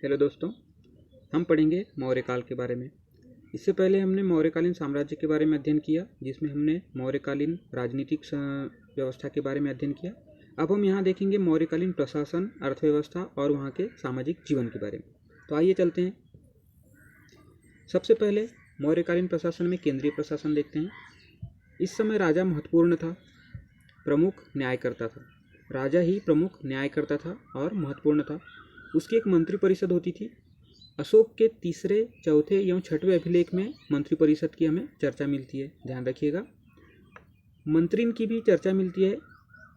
Hello दोस्तों, हम पढ़ेंगे मौर्यकाल के बारे में। इससे पहले हमने मौर्यकालीन साम्राज्य के बारे में अध्ययन किया, जिसमें हमने मौर्यकालीन राजनीतिक व्यवस्था के बारे में अध्ययन किया। अब हम यहाँ देखेंगे मौर्यकालीन प्रशासन, अर्थव्यवस्था और वहाँ के सामाजिक जीवन के बारे में। तो आइए चलते हैं। सबसे पहले मौर्यकालीन प्रशासन में केंद्रीय प्रशासन देखते हैं। इस समय राजा महत्वपूर्ण था, प्रमुख न्यायकर्ता था। राजा ही प्रमुख न्यायकर्ता था और महत्वपूर्ण था। उसकी एक मंत्री परिषद होती थी। अशोक के तीसरे, चौथे एवं छठवें अभिलेख में मंत्री परिषद की हमें चर्चा मिलती है, ध्यान रखिएगा। मंत्रीन की भी चर्चा मिलती है,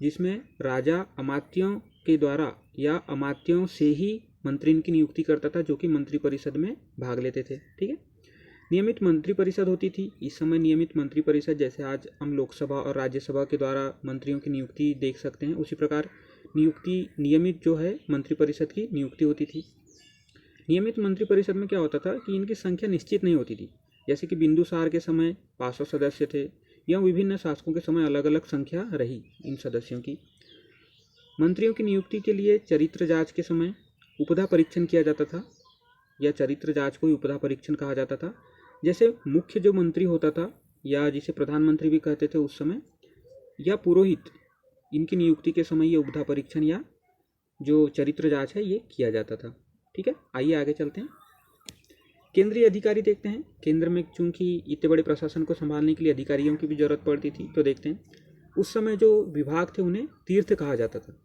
जिसमें राजा अमात्यों के द्वारा या अमात्यों से ही मंत्रीन की नियुक्ति करता था, जो कि मंत्री परिषद में भाग लेते थे। ठीक है। नियमित मंत्री परिषद होती थी। इस समय नियमित मंत्री परिषद, जैसे आज हम लोकसभा और राज्यसभा के द्वारा मंत्रियों की नियुक्ति देख सकते हैं, उसी प्रकार नियमित जो है मंत्री परिषद की नियुक्ति होती थी। नियमित मंत्री परिषद में क्या होता था कि इनकी संख्या निश्चित नहीं होती थी। जैसे कि बिंदुसार के समय 500 सदस्य थे, या विभिन्न शासकों के समय अलग अलग संख्या रही इन सदस्यों की। मंत्रियों की नियुक्ति के लिए चरित्र जांच के समय उपधा परीक्षण किया जाता था, या चरित्र जांच को ही उपधा परीक्षण कहा जाता था। जैसे मुख्य जो मंत्री होता था, या जिसे प्रधानमंत्री भी कहते थे उस समय, या पुरोहित, इनकी नियुक्ति के समय ये उपधा परीक्षण या जो चरित्र जांच है ये किया जाता था। ठीक है, आइए आगे चलते हैं। केंद्रीय अधिकारी देखते हैं। केंद्र में चूंकि इतने बड़े प्रशासन को संभालने के लिए अधिकारियों की भी जरूरत पड़ती थी, तो देखते हैं उस समय जो विभाग थे उन्हें तीर्थ कहा जाता था।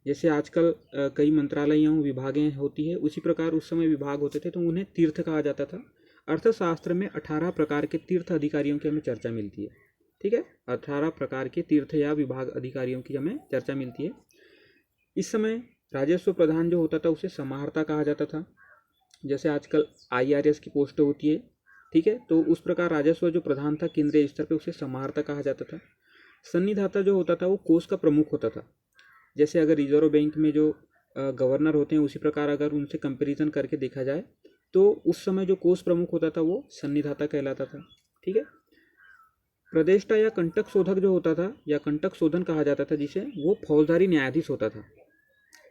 जैसे आजकल कई मंत्रालय एवं विभागें होती है, उसी प्रकार उस समय विभाग होते थे, तो उन्हें तीर्थ कहा जाता था। अर्थशास्त्र में 18 प्रकार के तीर्थ अधिकारियों की हमें चर्चा मिलती है। ठीक है, 18 प्रकार के तीर्थ या विभाग अधिकारियों की हमें चर्चा मिलती है। इस समय राजस्व प्रधान जो होता था उसे समाहर्ता कहा जाता था। जैसे आजकल IRS की पोस्ट होती है, ठीक है, तो उस प्रकार राजस्व जो प्रधान था केंद्रीय स्तर पे उसे समाहर्ता कहा जाता था। सन्निधाता जो होता था वो कोष का प्रमुख होता था। जैसे अगर रिजर्व बैंक में जो गवर्नर होते हैं, उसी प्रकार अगर उनसे कंपेरिजन करके देखा जाए तो उस समय जो कोष प्रमुख होता था वो सन्निधाता कहलाता था। ठीक है। प्रदेष्टा या कंटक शोधक जो होता था, या कंटक शोधन कहा जाता था जिसे, वो फौजदारी न्यायाधीश होता था।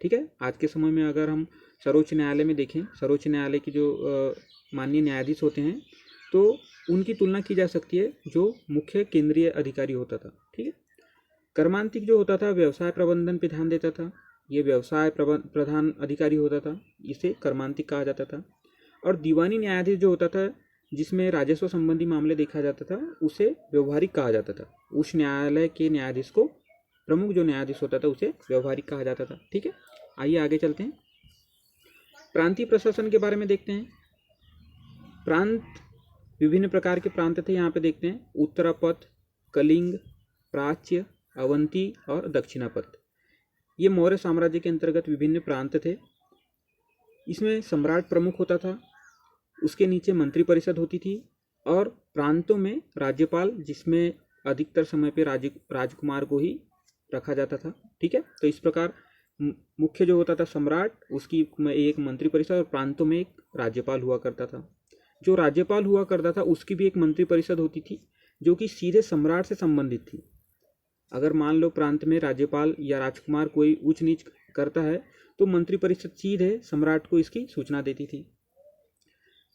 ठीक है। आज के समय में अगर हम सर्वोच्च न्यायालय में देखें, सर्वोच्च न्यायालय की जो माननीय न्यायाधीश होते हैं, तो उनकी तुलना की जा सकती है जो मुख्य केंद्रीय अधिकारी होता था। ठीक है। कर्मांतिक जो होता था व्यवसाय प्रबंधन पे ध्यान देता था, ये व्यवसाय प्रधान अधिकारी होता था, इसे कर्मांतिक कहा जाता था। और दीवानी न्यायाधीश जो होता था, जिसमें राजस्व संबंधी मामले देखा जाता था, उसे व्यवहारिक कहा जाता था। उस न्यायालय के न्यायाधीश को, प्रमुख जो न्यायाधीश होता था, उसे व्यवहारिक कहा जाता था। ठीक है, आइए आगे चलते हैं। प्रांतीय प्रशासन के बारे में देखते हैं। प्रांत, विभिन्न प्रकार के प्रांत थे, यहाँ पे देखते हैं। उत्तरापथ, कलिंग, प्राच्य, अवंती और दक्षिणापथ, ये मौर्य साम्राज्य के अंतर्गत विभिन्न प्रांत थे। इसमें सम्राट प्रमुख होता था, उसके नीचे मंत्री परिषद होती थी, और प्रांतों में राज्यपाल, जिसमें अधिकतर समय पे राजकुमार को ही रखा जाता था। ठीक है, तो इस प्रकार मुख्य जो होता था सम्राट, उसकी एक मंत्री परिषद, और प्रांतों में एक राज्यपाल हुआ करता था। जो राज्यपाल हुआ करता था उसकी भी एक मंत्री परिषद होती थी, जो कि सीधे सम्राट से संबंधित थी। अगर मान लो प्रांत में राज्यपाल या राजकुमार कोई ऊंच नीच करता है, तो मंत्री परिषद सीधे सम्राट को इसकी सूचना देती थी।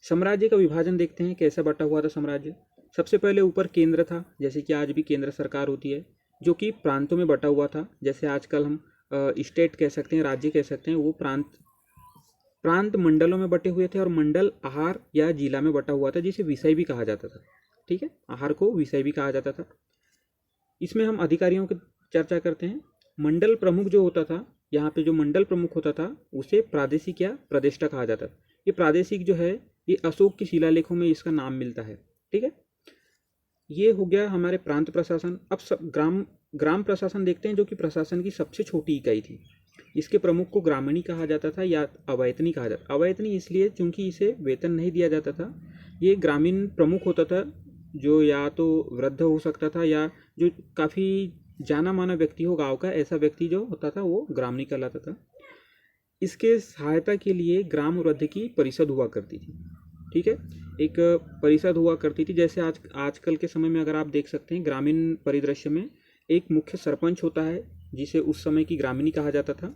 साम्राज्य का विभाजन देखते हैं, कैसा बटा हुआ था साम्राज्य। सबसे पहले ऊपर केंद्र था, जैसे कि आज भी केंद्र सरकार होती है, जो कि प्रांतों में बटा हुआ था। जैसे आजकल हम स्टेट कह सकते हैं, राज्य कह सकते हैं, वो प्रांत मंडलों में बटे हुए थे, और मंडल आहार या जिला में बटा हुआ था, जिसे विषय भी कहा जाता था। ठीक है, आहार को विषय भी कहा जाता था। इसमें हम अधिकारियों की चर्चा करते हैं। मंडल प्रमुख जो होता था, यहाँ पे जो मंडल प्रमुख होता था उसे प्रादेशिक या प्रदेष्टा कहा जाता था। ये प्रादेशिक जो है, ये अशोक की शिलालेखों में इसका नाम मिलता है। ठीक है, ये हो गया हमारे प्रांत प्रशासन। अब सब ग्राम प्रशासन देखते हैं, जो कि प्रशासन की सबसे छोटी इकाई थी। इसके प्रमुख को ग्रामीणी कहा जाता था या अवैतनी कहा जाता। अवैतनी इसलिए चूंकि इसे वेतन नहीं दिया जाता था। ये ग्रामीण प्रमुख होता था, जो या तो वृद्ध हो सकता था, या जो काफ़ी जाना माना व्यक्ति हो गांव का, ऐसा व्यक्ति जो होता था वो ग्रामीणी कहलाता था। इसके सहायता के लिए ग्राम वृद्ध की परिषद हुआ करती थी। ठीक है, एक परिषद हुआ करती थी। जैसे आजकल के समय में अगर आप देख सकते हैं, ग्रामीण परिदृश्य में एक मुख्य सरपंच होता है, जिसे उस समय की ग्रामीणी कहा जाता था,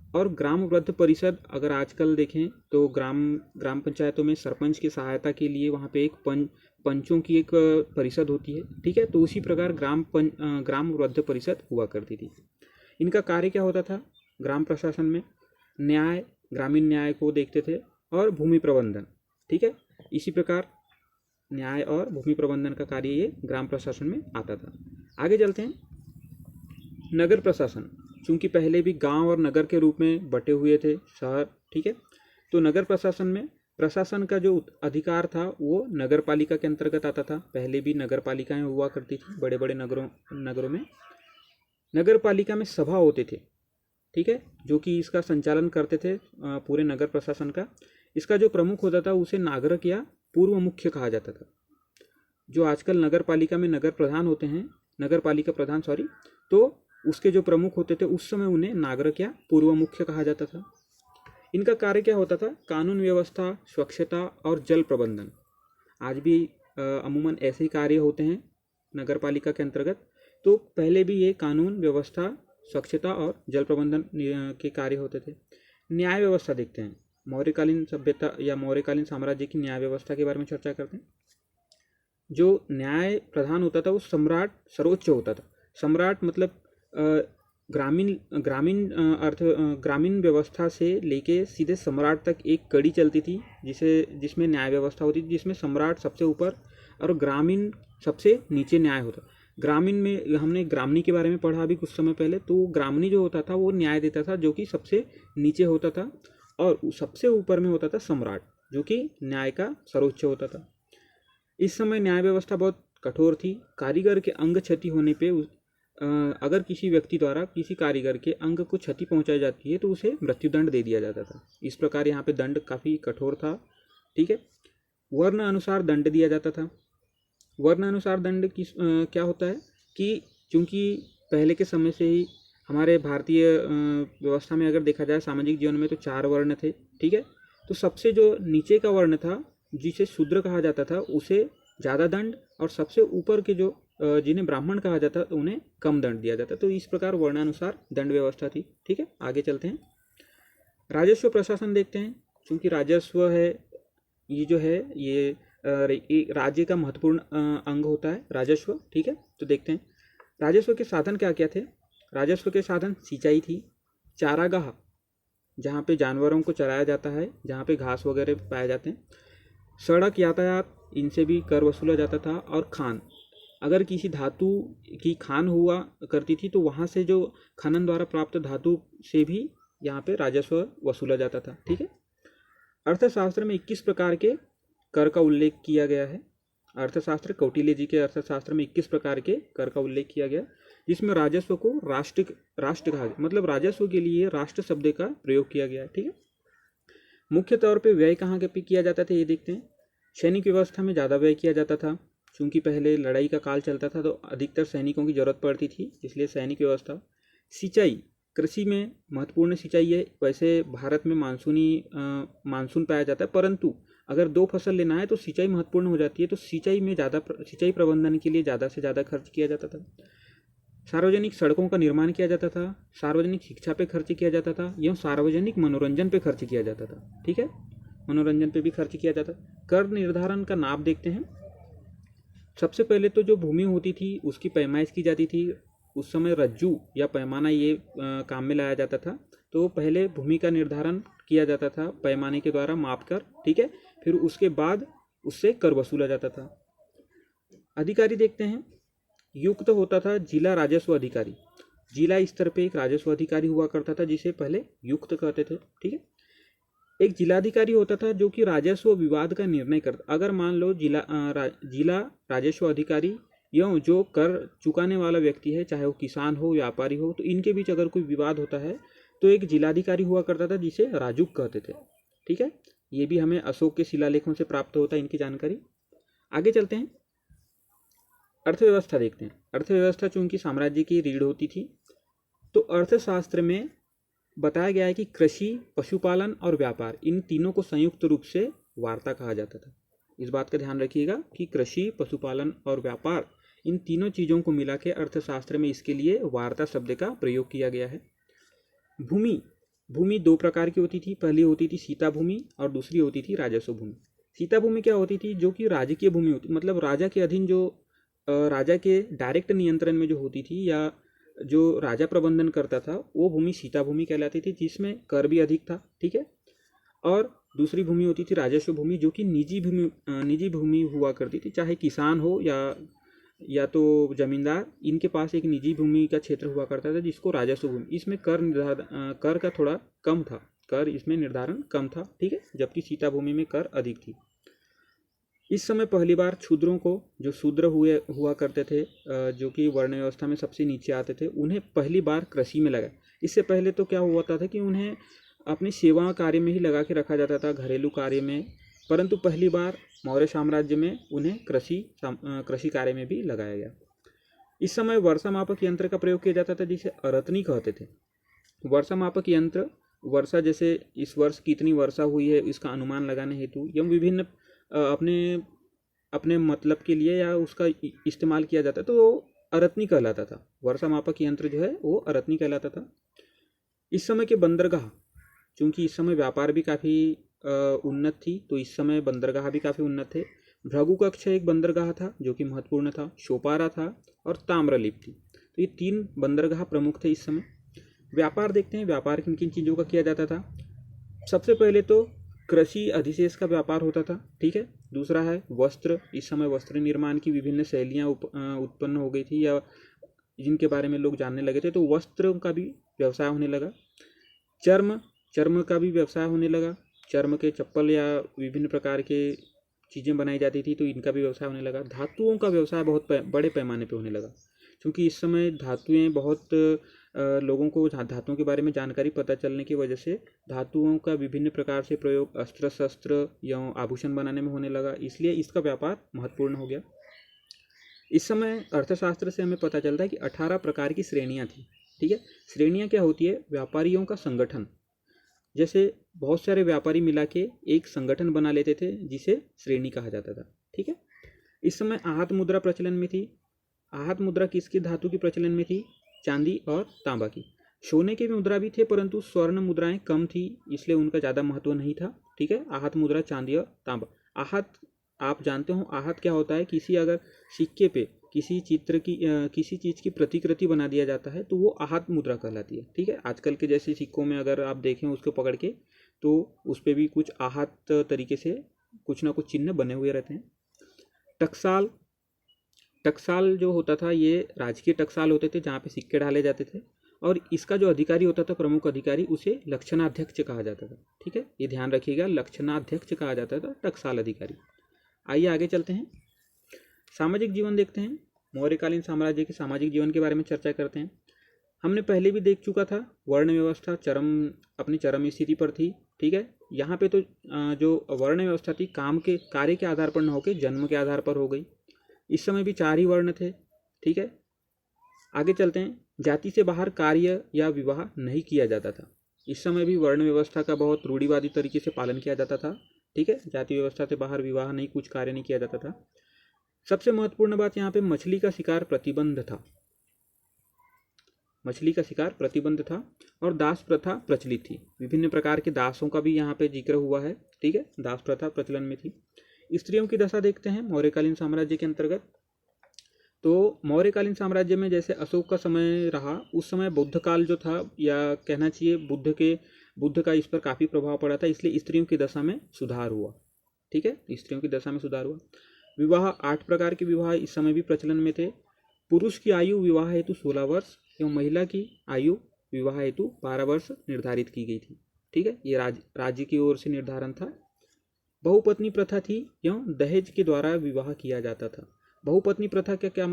और ग्राम वृद्ध परिषद, अगर आजकल देखें तो ग्राम पंचायतों में सरपंच की सहायता के लिए वहाँ पे एक पंचों की एक परिषद होती है, ठीक है। तो उसी प्रकार ग्राम वृद्ध परिषद हुआ करती थी। इनका कार्य क्या होता था? ग्राम प्रशासन में न्याय, ग्रामीण न्याय को देखते थे और भूमि प्रबंधन, ठीक है। इसी प्रकार न्याय और भूमि प्रबंधन का कार्य ये ग्राम प्रशासन में आता था। आगे चलते हैं। नगर प्रशासन, चूंकि पहले भी गांव और नगर के रूप में बटे हुए थे शहर, ठीक है। तो नगर प्रशासन में प्रशासन का जो अधिकार था वो नगर पालिका के अंतर्गत आता था। पहले भी नगर पालिकाएं हुआ करती थी बड़े बड़े नगरों में। नगर पालिका में सभा होते थे, ठीक है, जो कि इसका संचालन करते थे पूरे नगर प्रशासन का। इसका जो प्रमुख होता था उसे नागरिक या पूर्व मुख्य कहा जाता था। जो आजकल नगर पालिका में नगर प्रधान होते हैं, नगर पालिका प्रधान तो उसके जो प्रमुख होते थे उस समय उन्हें नागरिक या पूर्व मुख्य कहा जाता था। इनका कार्य क्या होता था? कानून व्यवस्था, स्वच्छता और जल प्रबंधन। आज भी अमूमन ऐसे ही कार्य होते हैं नगर पालिका के अंतर्गत। तो पहले भी ये कानून व्यवस्था, स्वच्छता और जल प्रबंधन के कार्य होते थे। न्याय व्यवस्था देखते हैं। मौर्यकालीन सभ्यता या मौर्यकालीन साम्राज्य की न्याय व्यवस्था के बारे में चर्चा करते हैं। जो न्याय प्रधान होता था वो सम्राट सर्वोच्च होता था। सम्राट मतलब ग्रामीण व्यवस्था से लेके सीधे सम्राट तक एक कड़ी चलती थी, जिसमें न्याय व्यवस्था होती थी, जिसमें सम्राट सबसे ऊपर और ग्रामीण सबसे नीचे न्याय होता। ग्रामीण में हमने ग्रामणी के बारे में पढ़ा अभी कुछ समय पहले। तो ग्रामणी जो होता था वो न्याय देता था, जो कि सबसे नीचे होता था, और सबसे ऊपर में होता था सम्राट, जो कि न्याय का सर्वोच्च होता था। इस समय न्याय व्यवस्था बहुत कठोर थी। कारीगर के अंग क्षति होने पे अगर किसी व्यक्ति द्वारा किसी कारीगर के अंग को क्षति पहुंचाई जाती है तो उसे मृत्युदंड दे दिया जाता था। इस प्रकार यहाँ पे दंड काफ़ी कठोर था, ठीक है। वर्ण अनुसार दंड दिया जाता था। वर्ण अनुसार दंड क्या होता है कि चूंकि पहले के समय से ही हमारे भारतीय व्यवस्था में अगर देखा जाए सामाजिक जीवन में तो 4 वर्ण थे, ठीक है। तो सबसे जो नीचे का वर्ण था जिसे शूद्र कहा जाता था उसे ज़्यादा दंड, और सबसे ऊपर के जो जिन्हें ब्राह्मण कहा जाता तो उन्हें कम दंड दिया जाता। तो इस प्रकार वर्णानुसार दंड व्यवस्था थी, ठीक है। आगे चलते हैं। राजस्व प्रशासन देखते हैं। क्योंकि राजस्व है ये जो है ये राज्य का महत्वपूर्ण अंग होता है राजस्व, ठीक है। तो देखते हैं राजस्व के साधन क्या क्या थे। राजस्व के साधन सिंचाई थी, चारागाह जहाँ पे जानवरों को चराया जाता है, जहाँ पे घास वगैरह पाए जाते हैं, सड़क यातायात, इनसे भी कर वसूला जाता था, और खान, अगर किसी धातु की खान हुआ करती थी तो वहाँ से जो खनन द्वारा प्राप्त धातु से भी यहाँ पे राजस्व वसूला जाता था, ठीक है। अर्थशास्त्र में 21 प्रकार के कर का उल्लेख किया गया है। अर्थशास्त्र, कौटिल्य जी के अर्थशास्त्र में 21 प्रकार के कर का उल्लेख किया गया, जिसमें राजस्व को राष्ट्र कहा गया, मतलब राजस्व के लिए राष्ट्र शब्द का प्रयोग किया गया है, ठीक है। मुख्य तौर पे व्यय कहाँ पे किया जाता था ये देखते हैं। सैनिक व्यवस्था में ज़्यादा व्यय किया जाता था, क्योंकि पहले लड़ाई का काल चलता था तो अधिकतर सैनिकों की जरूरत पड़ती थी, इसलिए सैनिक व्यवस्था। सिंचाई, कृषि में महत्वपूर्ण सिंचाई है। वैसे भारत में मानसून पाया जाता है, परंतु अगर 2 फसल लेना है तो सिंचाई महत्वपूर्ण हो जाती है। तो सिंचाई प्रबंधन के लिए ज़्यादा से ज़्यादा खर्च किया जाता था। सार्वजनिक सड़कों का निर्माण किया जाता था, सार्वजनिक शिक्षा पे खर्च किया जाता था, एवं सार्वजनिक मनोरंजन पे खर्च किया जाता था, ठीक है। मनोरंजन पे भी खर्च किया जाता। कर निर्धारण का नाप देखते हैं। सबसे पहले तो जो भूमि होती थी उसकी पैमाइश की जाती थी। उस समय रज्जू या पैमाना ये काम में लाया जाता था। तो पहले भूमि का निर्धारण किया जाता था पैमाने के द्वारा माप कर, ठीक है। फिर उसके बाद उससे कर वसूला जाता था। अधिकारी देखते हैं। युक्त होता था जिला राजस्व अधिकारी। जिला स्तर पे एक राजस्व अधिकारी हुआ करता था जिसे पहले युक्त कहते थे, ठीक है। एक जिलाधिकारी होता था जो कि राजस्व विवाद का निर्णय करता। अगर मान लो जिला राजस्व अधिकारी एवं जो कर चुकाने वाला व्यक्ति है, चाहे वो किसान हो, व्यापारी हो, तो इनके बीच अगर कोई विवाद होता है तो एक जिलाधिकारी हुआ करता था जिसे राजुक कहते थे, ठीक है। ये भी हमें अशोक के शिलालेखों से प्राप्त होता है इनकी जानकारी। आगे चलते हैं। अर्थव्यवस्था देखते हैं। अर्थव्यवस्था चूंकि साम्राज्य की रीढ़ होती थी, तो अर्थशास्त्र में बताया गया है कि कृषि, पशुपालन और व्यापार, इन तीनों को संयुक्त रूप से वार्ता कहा जाता था। इस बात का ध्यान रखिएगा कि कृषि, पशुपालन और व्यापार, इन तीनों चीज़ों को मिला के अर्थशास्त्र में इसके लिए वार्ता शब्द का प्रयोग किया गया है। भूमि, भूमि दो प्रकार की होती थी, पहली होती थी सीता भूमि और दूसरी होती थी राजस्व भूमि। सीता भूमि क्या होती थी, जो कि राजकीय भूमि होती, मतलब राजा के अधीन, जो राजा के डायरेक्ट नियंत्रण में जो होती थी या जो राजा प्रबंधन करता था, वो भूमि सीता भूमि कहलाती थी, जिसमें कर भी अधिक था। ठीक है। और दूसरी भूमि होती थी राजस्व भूमि, जो कि निजी भूमि हुआ करती थी, चाहे किसान हो या तो जमींदार, इनके पास एक निजी भूमि का क्षेत्र हुआ करता था, जिसको राजस्व भूमि। इसमें कर का थोड़ा कम था, कर इसमें निर्धारण कम था। ठीक है। जबकि सीता भूमि में कर अधिक थी। इस समय पहली बार शूद्रों को, जो शूद्र हुआ करते थे, जो कि वर्ण व्यवस्था में सबसे नीचे आते थे, उन्हें पहली बार कृषि में लगा। इससे पहले तो क्या हुआ था कि उन्हें अपनी सेवा कार्य में ही लगा के रखा जाता था, घरेलू कार्य में, परंतु पहली बार मौर्य साम्राज्य में उन्हें कृषि कार्य में भी लगाया गया। इस समय वर्षा मापक यंत्र का प्रयोग किया जाता था, जिसे अरतनी कहते थे। वर्षा मापक यंत्र वर्षा, जैसे इस वर्ष कितनी वर्षा हुई है, इसका अनुमान लगाने हेतु एवं विभिन्न अपने अपने मतलब के लिए या उसका इस्तेमाल किया जाता, तो वो अरतनी कहलाता था। वर्षा मापक यंत्र जो है वो अरतनी कहलाता था। इस समय के बंदरगाह, चूँकि इस समय व्यापार भी काफ़ी उन्नत थी, तो इस समय बंदरगाह भी काफ़ी उन्नत थे। भृगुकक्ष एक बंदरगाह था जो कि महत्वपूर्ण था, शोपारा था और ताम्रलिप्त थी। तो ये 3 बंदरगाह प्रमुख थे इस समय। व्यापार देखते हैं, व्यापार किन किन चीज़ों का किया जाता था। सबसे पहले तो कृषि अधिशेष का व्यापार होता था। ठीक है। दूसरा है वस्त्र। इस समय वस्त्र निर्माण की विभिन्न शैलियाँ उत्पन्न हो गई थी, या जिनके बारे में लोग जानने लगे थे, तो वस्त्रों का भी व्यवसाय होने लगा। चर्म का भी व्यवसाय होने लगा। चर्म के चप्पल या विभिन्न प्रकार के चीज़ें बनाई जाती थी, तो इनका भी व्यवसाय होने लगा। धातुओं का व्यवसाय बहुत बड़े पैमाने पर होने लगा, क्योंकि इस समय धातुएं बहुत लोगों को धातुओं के बारे में जानकारी पता चलने की वजह से धातुओं का विभिन्न प्रकार से प्रयोग अस्त्र शस्त्र या आभूषण बनाने में होने लगा, इसलिए इसका व्यापार महत्वपूर्ण हो गया। इस समय अर्थशास्त्र से हमें पता चलता है कि 18 प्रकार की श्रेणियाँ थी। ठीक है। श्रेणियाँ क्या होती है, व्यापारियों का संगठन। जैसे बहुत सारे व्यापारी मिला के एक संगठन बना लेते थे, जिसे श्रेणी कहा जाता था। ठीक है। इस समय आहत मुद्रा प्रचलन में थी। आहत मुद्रा किसकी धातु की प्रचलन में थी, चांदी और तांबा की। सोने के मुद्रा भी थे, परंतु स्वर्ण मुद्राएं कम थी, इसलिए उनका ज़्यादा महत्व नहीं था। ठीक है। आहत मुद्रा चांदी और तांबा। आहत, आप जानते हो आहत क्या होता है, किसी अगर सिक्के पे किसी चित्र की किसी चीज़ की प्रतिकृति बना दिया जाता है, तो वो आहत मुद्रा कहलाती है। ठीक है। आजकल के जैसे सिक्कों में अगर आप देखें उसको पकड़ के, तो उस पर भी कुछ आहत तरीके से कुछ ना कुछ चिन्ह बने हुए रहते हैं। टकसाल जो होता था, ये राजकीय टकसाल होते थे जहाँ पे सिक्के डाले जाते थे, और इसका जो अधिकारी होता था, प्रमुख अधिकारी, उसे लक्षणाध्यक्ष कहा जाता था। ठीक है। ये ध्यान रखिएगा, लक्षणाध्यक्ष कहा जाता था टकसाल अधिकारी। आइए आगे चलते हैं, सामाजिक जीवन देखते हैं। मौर्यकालीन साम्राज्य के सामाजिक जीवन के बारे में चर्चा करते हैं। हमने पहले भी देख चुका था, वर्ण व्यवस्था अपनी चरम स्थिति पर थी। ठीक है। यहाँ पे तो जो वर्ण व्यवस्था थी, कार्य के आधार पर न होकर जन्म के आधार पर हो गई। इस समय भी 4 ही वर्ण थे। ठीक है। आगे चलते हैं। जाति से बाहर कार्य या विवाह नहीं किया जाता था। इस समय भी वर्ण व्यवस्था का बहुत रूढ़िवादी तरीके से पालन किया जाता था। ठीक है। जाति व्यवस्था से बाहर विवाह नहीं, कुछ कार्य नहीं किया जाता था। सबसे महत्वपूर्ण बात यहाँ पे मछली का शिकार प्रतिबंध था। मछली का शिकार प्रतिबंध था और दास प्रथा प्रचलित थी। विभिन्न प्रकार के दासों का भी यहाँ पे जिक्र हुआ है। ठीक है। दास प्रथा प्रचलन में थी। स्त्रियों की दशा देखते हैं मौर्यकालीन साम्राज्य के अंतर्गत। तो मौर्यकालीन साम्राज्य में जैसे अशोक का समय रहा, उस समय बुद्ध काल जो था, या कहना चाहिए बुद्ध का इस पर काफ़ी प्रभाव पड़ा था, इसलिए स्त्रियों की दशा में सुधार हुआ। ठीक है। स्त्रियों की दशा में सुधार हुआ। विवाह, 8 प्रकार के विवाह इस समय भी प्रचलन में थे। पुरुष की आयु विवाह हेतु 16 वर्ष एवं महिला की आयु विवाह हेतु 12 वर्ष निर्धारित की गई थी। ठीक है। ये राज्य की ओर से निर्धारण था। बहुपत्नी प्रथा थी एवं दहेज के द्वारा विवाह किया जाता था। बहुपत्नी प्रथा का क्या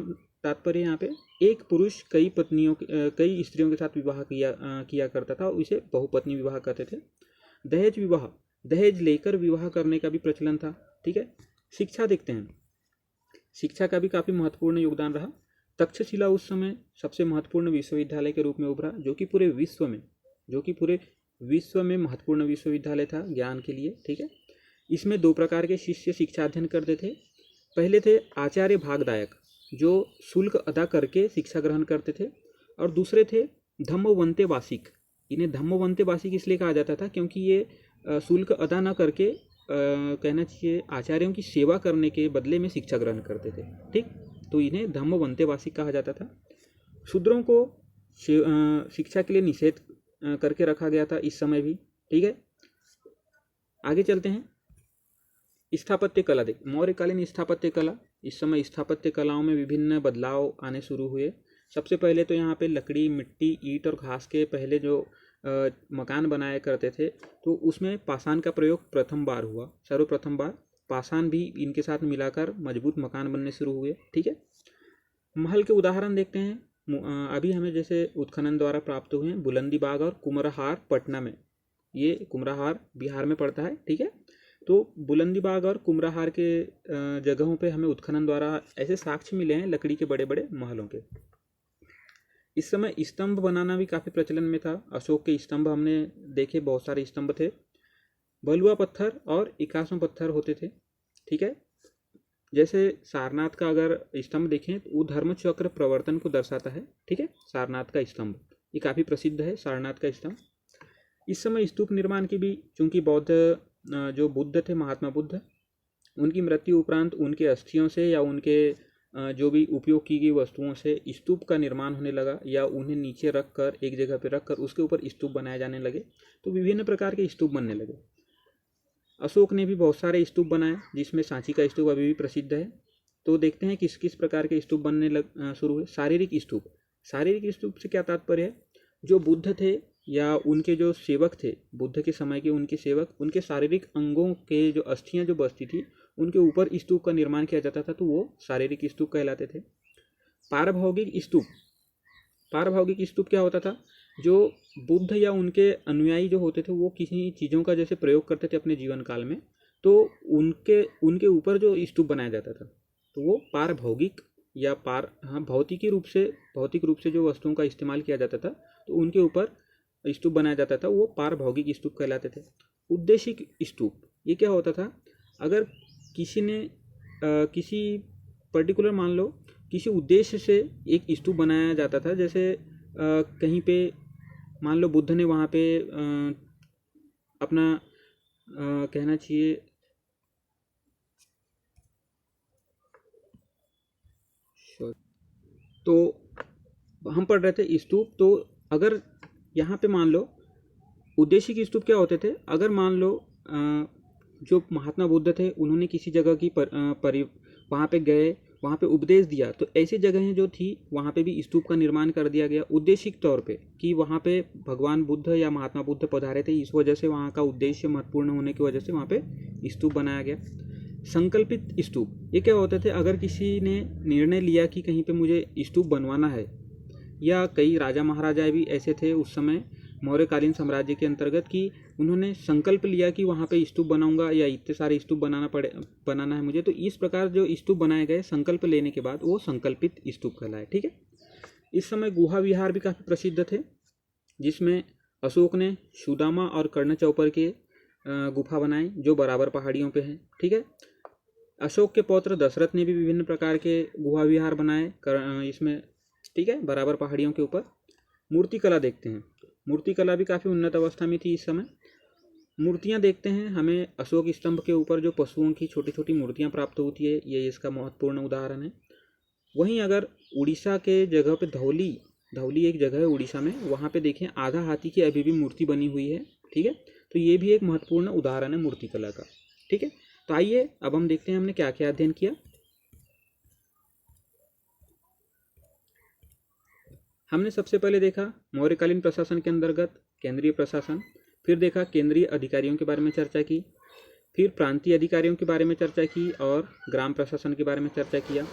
तात्पर्य यहाँ पे, एक पुरुष कई स्त्रियों के साथ विवाह किया करता था, इसे बहुपत्नी विवाह कहते थे। दहेज विवाह, दहेज लेकर विवाह करने का भी प्रचलन था। ठीक है। शिक्षा देखते हैं। शिक्षा का भी काफ़ी महत्वपूर्ण योगदान रहा। तक्षशिला उस समय सबसे महत्वपूर्ण विश्वविद्यालय के रूप में उभरा, जो कि पूरे विश्व में महत्वपूर्ण विश्वविद्यालय था ज्ञान के लिए। ठीक है। इसमें 2 प्रकार के शिष्य शिक्षा अध्ययन करते थे। पहले थे आचार्य भागदायक, जो शुल्क अदा करके शिक्षा ग्रहण करते थे, और दूसरे थे धम्मवंते वासिक, इन्हें धम्मवंतेवासी इसलिए कहा जाता था क्योंकि ये शुल्क अदा न करके कहना चाहिए आचार्यों की सेवा करने के बदले में शिक्षा ग्रहण करते थे। ठीक, तो इन्हें धम्मवंतेवासी कहा जाता था। शूद्रों को शिक्षा के लिए निषेध करके रखा गया था इस समय भी। ठीक है, आगे चलते हैं। स्थापत्य कला देख, मौर्यकालीन स्थापत्य कला। इस समय स्थापत्य कलाओं में विभिन्न बदलाव आने शुरू हुए। सबसे पहले तो यहाँ पे लकड़ी, मिट्टी, ईंट और घास के पहले जो मकान बनाया करते थे तो उसमें पाषाण का प्रयोग प्रथम बार हुआ। सर्वप्रथम बार पाषाण भी इनके साथ मिलाकर मजबूत मकान बनने शुरू हुए। ठीक है, महल के उदाहरण देखते हैं। अभी हमें जैसे उत्खनन द्वारा प्राप्त हुए हैं बुलंदीबाग और कुम्हरार पटना में। ये कुम्हरार बिहार में पड़ता है। ठीक है, तो बुलंदीबाग और कुम्हरार के जगहों पे हमें उत्खनन द्वारा ऐसे साक्ष्य मिले हैं लकड़ी के बड़े बड़े महलों के। इस समय स्तंभ बनाना भी काफ़ी प्रचलन में था। अशोक के स्तंभ हमने देखे, बहुत सारे स्तंभ थे। बलुआ पत्थर और इक्यासों पत्थर होते थे। ठीक है, जैसे सारनाथ का अगर स्तंभ देखें तो वो धर्मचक्र प्रवर्तन को दर्शाता है। ठीक है, सारनाथ का स्तंभ ये काफ़ी प्रसिद्ध है, सारनाथ का स्तंभ। इस समय स्तूप निर्माण की भी, चूँकि बौद्ध जो बुद्ध थे, महात्मा बुद्ध, उनकी मृत्यु उपरांत उनके अस्थियों से या उनके जो भी उपयोग की गई वस्तुओं से स्तूप का निर्माण होने लगा, या उन्हें नीचे रख कर एक जगह पर रख कर उसके ऊपर स्तूप बनाए जाने लगे। तो विभिन्न प्रकार के स्तूप बनने लगे। अशोक ने भी बहुत सारे स्तूप बनाए, जिसमें सांची का स्तूप अभी भी प्रसिद्ध है। तो देखते हैं किस किस प्रकार के स्तूप बनने शुरू हुए। शारीरिक स्तूप। शारीरिक स्तूप से क्या तात्पर्य है? जो बुद्ध थे या उनके जो सेवक थे, बुद्ध के समय के उनके सेवक, उनके शारीरिक अंगों के जो अस्थियां जो बचती थी उनके ऊपर स्तूप का निर्माण किया जाता था, तो वो शारीरिक स्तूप कहलाते थे। पारभौगिक स्तूप। पारभौगिक स्तूप क्या होता था? जो बुद्ध या उनके अनुयायी जो होते थे वो किसी चीज़ों का जैसे प्रयोग करते थे अपने जीवन काल में, तो उनके ऊपर जो स्तूप बनाया जाता था तो वो पारभौगिक या भौतिक रूप से जो वस्तुओं का इस्तेमाल किया जाता था तो उनके ऊपर स्तूप बनाया जाता था, वो पारभौगिक स्तूप कहलाते थे। उद्देशिक स्तूप, ये क्या होता था? अगर किसी ने किसी पर्टिकुलर, मान लो किसी उद्देश्य से एक स्तूप बनाया जाता था, जैसे कहीं पे मान लो बुद्ध ने वहाँ पे अपना कहना चाहिए तो हम पढ़ रहे थे स्तूप। तो अगर यहाँ पे मान लो उद्देशिक स्तूप क्या होते थे? अगर मान लो जो महात्मा बुद्ध थे उन्होंने किसी जगह की वहाँ पे गए, वहाँ पे उपदेश दिया, तो ऐसी जगहें जो थी वहाँ पे भी स्तूप का निर्माण कर दिया गया उद्देशिक तौर पे, कि वहाँ पे भगवान बुद्ध या महात्मा बुद्ध पधारे थे, इस वजह से वहाँ का उद्देश्य महत्वपूर्ण होने की वजह से वहाँ पे स्तूप बनाया गया। संकल्पित स्तूप, ये क्या होते थे? अगर किसी ने निर्णय लिया कि कहीं पे मुझे स्तूप बनवाना है, या कई राजा महाराजा भी ऐसे थे उस समय मौर्यकालीन साम्राज्य के अंतर्गत कि उन्होंने संकल्प लिया कि वहाँ पे स्तूप बनाऊंगा या इतने सारे स्तूप बनाना है मुझे, तो इस प्रकार जो स्तूप बनाए गए संकल्प लेने के बाद वो संकल्पित स्तूप कहलाए। ठीक है, इस समय गुहा विहार भी काफ़ी प्रसिद्ध थे, जिसमें अशोक ने सुदामा और कर्ण चौपर के गुफा बनाए जो बराबर पहाड़ियों पे हैं। ठीक है, अशोक के पौत्र दशरथ ने भी विभिन्न प्रकार के गुहा विहार बनाए इसमें, ठीक है, बराबर पहाड़ियों के ऊपर। मूर्ति कला देखते हैं। मूर्ति कला भी काफ़ी उन्नत अवस्था में थी इस समय। मूर्तियां देखते हैं, हमें अशोक स्तंभ के ऊपर जो पशुओं की छोटी छोटी मूर्तियां प्राप्त होती है, ये इसका महत्वपूर्ण उदाहरण है। वहीं अगर उड़ीसा के जगह पे धौली एक जगह है उड़ीसा में, वहाँ पे देखें आधा हाथी की अभी भी मूर्ति बनी हुई है। ठीक है, तो ये भी एक महत्वपूर्ण उदाहरण है मूर्ति कला का। ठीक है, तो आइए अब हम देखते हैं हमने क्या क्या अध्ययन किया। हमने सबसे पहले देखा मौर्यकालीन प्रशासन के अंतर्गत केंद्रीय प्रशासन, फिर देखा केंद्रीय अधिकारियों के बारे में चर्चा की, फिर प्रांतीय अधिकारियों के बारे में चर्चा की और ग्राम प्रशासन के बारे में चर्चा किया,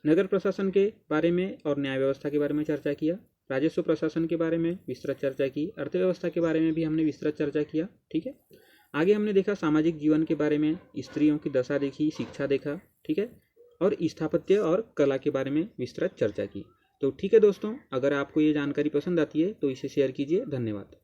नगर प्रशासन के बारे में और न्याय व्यवस्था के बारे में चर्चा किया, राजस्व प्रशासन के बारे में विस्तृत चर्चा की, अर्थव्यवस्था के बारे में भी हमने विस्तृत चर्चा किया। ठीक है, आगे हमने देखा सामाजिक जीवन के बारे में, स्त्रियों की दशा देखी, शिक्षा देखा। ठीक है, और स्थापत्य और कला के बारे में विस्तृत चर्चा की। तो ठीक है दोस्तों, अगर आपको ये जानकारी पसंद आती है तो इसे शेयर कीजिए। धन्यवाद।